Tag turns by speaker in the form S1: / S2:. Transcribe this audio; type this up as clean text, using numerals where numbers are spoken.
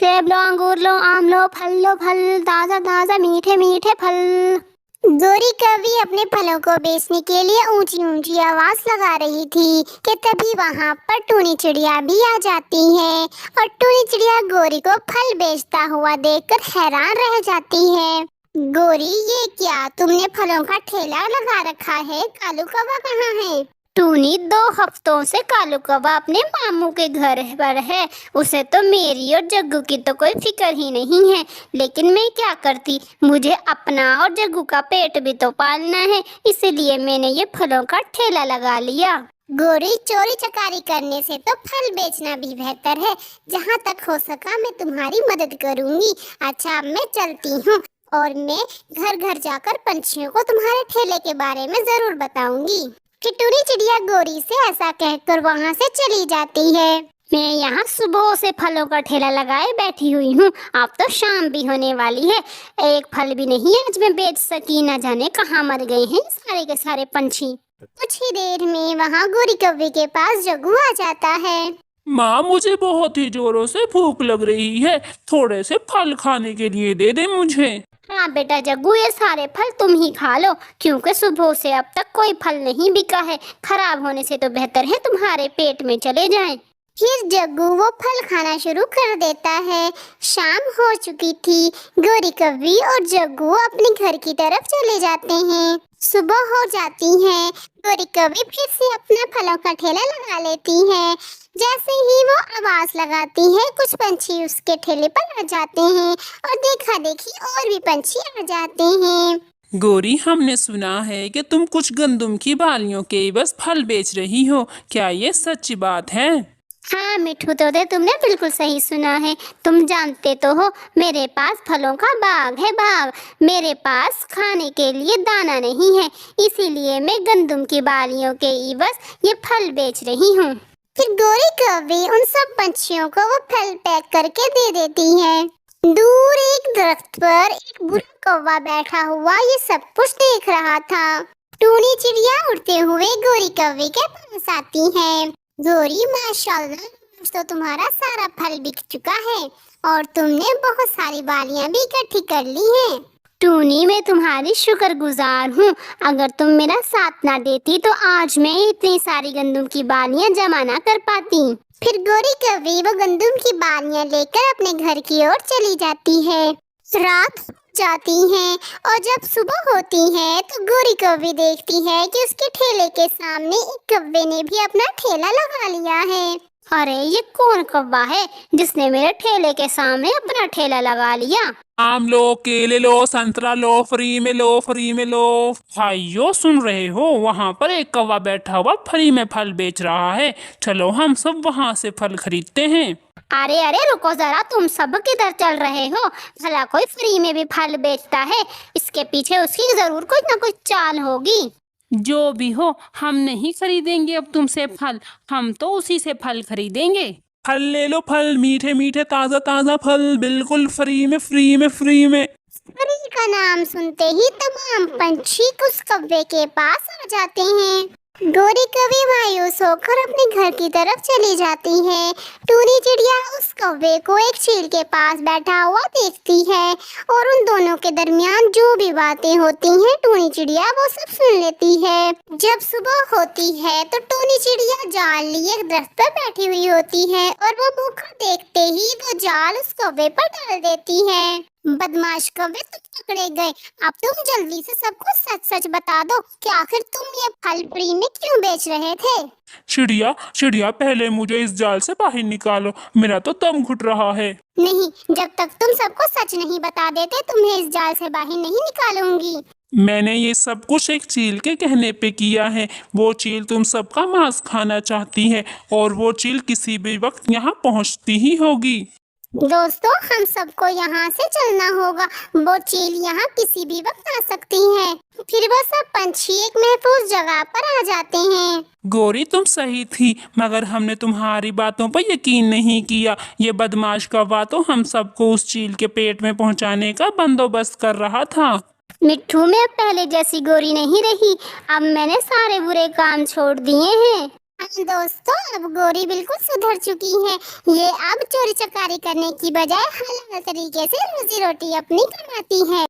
S1: सेब लो, अंगूर लो, आम लो, फल ताजा ताजा मीठे मीठे फल। गोरी कवि अपने फलों को बेचने के लिए ऊंची ऊंची आवाज लगा रही थी कि तभी वहां पर टूनी चिड़िया भी आ जाती है और टूनी चिड़िया गोरी को फल बेचता हुआ देखकर हैरान रह जाती है। गोरी, ये क्या तुमने फलों का ठेला लगा रखा है? कालू कौवा कहाँ है? टूनी, 2 हफ्तों से कालू कौवा अपने मामू के घर पर है। उसे तो मेरी और जग्गू की तो कोई फिक्र ही नहीं है, लेकिन मैं क्या करती, मुझे अपना और जग्गू का पेट भी तो पालना है, इसीलिए मैंने ये फलों का ठेला लगा लिया। गोरी, चोरी चकारी करने से तो फल बेचना भी बेहतर है। जहाँ तक हो सका मैं तुम्हारी मदद करूँगी। अच्छा, अब मैं चलती हूँ और मैं घर घर जाकर पंछियों को तुम्हारे ठेले के बारे में जरूर बताऊंगी। टूनी चिड़िया गोरी से ऐसा कहकर वहाँ से चली जाती है। मैं यहाँ सुबह से फलों का ठेला लगाए बैठी हुई हूँ, अब तो शाम भी होने वाली है, एक फल भी नहीं आज मैं बेच सकी। न जाने कहाँ मर गए हैं सारे के सारे पंछी। कुछ ही देर में वहाँ गोरी कौवे के पास जग्गू आ जाता है।
S2: माँ, मुझे बहुत ही जोरों से भूख लग रही है, थोड़े से फल खाने के लिए दे दे मुझे।
S1: हाँ बेटा जग्गू, ये सारे फल तुम ही खा लो, क्योंकि सुबह से अब तक कोई फल नहीं बिका है। खराब होने से तो बेहतर है तुम्हारे पेट में चले जाएं। फिर जग्गू वो फल खाना शुरू कर देता है। शाम हो चुकी थी। गोरी कौवी और जग्गू अपने घर की तरफ चले जाते हैं। सुबह हो जाती है। गोरी कौवी फिर से अपना फलों का ठेला लगा लेती है। जैसे ही वो आवाज लगाती है, कुछ पंछी उसके ठेले पर आ जाते हैं और देखा देखी और भी पंछी आ जाते हैं।
S2: गोरी, हमने सुना है कि तुम कुछ गंदम की बालियों के बस फल बेच रही हो, क्या ये सच्ची बात है?
S1: हाँ मिठू तोते, तुमने बिल्कुल सही सुना है। तुम जानते तो हो मेरे पास फलों का बाग है, बाग। मेरे पास खाने के लिए दाना नहीं है, इसीलिए मैं गंदम की बालियों के बस ये फल बेच रही हूँ। फिर गोरी कौवी उन सब पंछियों को वो फल पैक करके दे देती है। दूर एक दरख्त पर एक बुरा कौवा बैठा हुआ ये सब कुछ देख रहा था। टूनी चिड़िया उड़ते हुए गोरी कौवे के पास आती है। गोरी, माशाल्लाह, आज तो तुम्हारा सारा फल बिक चुका है और तुमने बहुत सारी बालियां भी इकट्ठी कर ली हैं। टूनी, मैं तुम्हारी शुक्रगुजार हूँ। अगर तुम मेरा साथ ना देती तो आज मैं इतनी सारी गंदम की बालियां जमा ना कर पाती। फिर गोरी कौवी वो गंदम की बालियां लेकर अपने घर की ओर चली जाती है। रात जाती है और जब सुबह होती है तो गोरी कौवी देखती है कि उसके ठेले के सामने एक कौवे ने भी अपना ठेला लगा लिया है। अरे, ये कौन कौवा है जिसने मेरे ठेले के सामने अपना ठेला लगा लिया?
S2: आम लो, केले लो, संतरा लो, फ्री में लो, फ्री में लो। भाइयों, सुन रहे हो? वहाँ पर एक कौवा बैठा हुआ फ्री में फल बेच रहा है, चलो हम सब वहाँ से फल खरीदते हैं।
S1: अरे अरे रुको जरा, तुम सब किधर चल रहे हो? भला कोई फ्री में भी फल बेचता है? इसके पीछे उसकी जरूर कुछ ना कुछ चाल होगी।
S3: जो भी हो, हम नहीं खरीदेंगे अब तुमसे फल, हम तो उसी से फल खरीदेंगे।
S2: फल ले लो, फल, मीठे मीठे ताजा ताजा फल, बिल्कुल फ्री में, फ्री में, फ्री में।
S1: फ्री का नाम सुनते ही तमाम पंछी उस कौवे के पास आ जाते हैं। गोरी कौवी मायूस होकर अपने घर की तरफ चली जाती है। टूनी चिड़िया उस कौवे को एक चील के पास बैठा हुआ देखती है और उन दोनों के दरमियान जो भी बातें होती हैं टूनी चिड़िया वो सब सुन लेती है। जब सुबह होती है तो टूनी चिड़िया जाल लिए एक दरख्त पर बैठी हुई होती है और वो मौका देखते ही वो जाल उस कौवे पर डाल देती है। बदमाश कौवे, तुम पकड़े गए। अब तुम जल्दी से सबको सच सच बता दो कि आखिर तुम ये फल फ्री में क्यों बेच रहे थे?
S2: चिड़िया, चिड़िया, पहले मुझे इस जाल से बाहर निकालो, मेरा तो दम घुट रहा है।
S1: नहीं, जब तक तुम सबको सच नहीं बता देते तुम्हें इस जाल से बाहर नहीं निकालूंगी।
S2: मैंने ये सब कुछ एक चील के कहने पे किया है। वो चील तुम सबका मांस खाना चाहती है और वो चील किसी भी वक्त यहाँ पहुँचती ही होगी।
S1: दोस्तों, हम सबको यहाँ से चलना होगा। वो चील यहाँ किसी भी वक्त आ सकती है। फिर वो सब पंछी एक महफूज जगह पर आ जाते हैं।
S2: गोरी, तुम सही थी, मगर हमने तुम्हारी बातों पर यकीन नहीं किया। ये बदमाश कौवा तो हम सबको उस चील के पेट में पहुँचाने का बंदोबस्त कर रहा था।
S1: मिट्ठू, मैं पहले जैसी गोरी नहीं रही, अब मैंने सारे बुरे काम छोड़ दिए हैं। हाँ दोस्तों, अब गौरी बिल्कुल सुधर चुकी है। ये अब चोरी चकारी करने की बजाय हलाल तरीके से रोजी रोटी अपनी कमाती है।